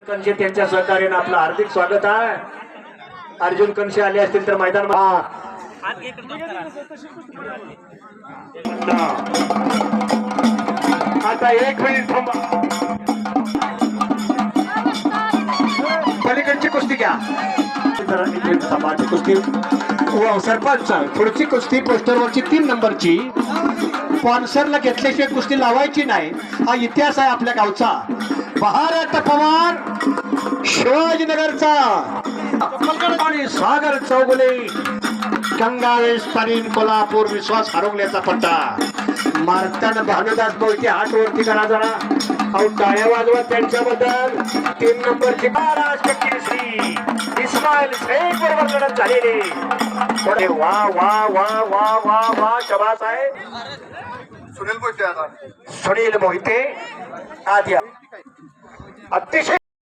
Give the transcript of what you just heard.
कंशे त्यांच्या सहकार्याने आपलं हार्दिक स्वागत आहे. अर्जुन कंशे आले असतील तर मैदान आता 1 मिनिट थांबा. पलीकडची कुस्ती घ्या. कुस्ती सरपंच पुढची कुस्ती पोस्टरवरची 3 नंबरची स्पॉन्सरला घेतल्याशिवाय कुस्ती लावायची नाही. हा इतिहास आहे आपल्या गावचा. भारत पवार शिवाजीनगरचा आणि सागर चौगुले गंगावेश पारीन कोल्हापूर विश्वास हरवल्याचा पट्टा मारताना भानुदास बोलते हात वरती करा जरा. अहो टाळ्या वाजवा त्यांच्याबद्दल. 3 नंबरची महाराष्ट्र केसरी इस्माईल शेख बरोबर लढत झालेली. वा वा वा वा वा वा शबास आहे. सुनील मोहिते आधी अतिशय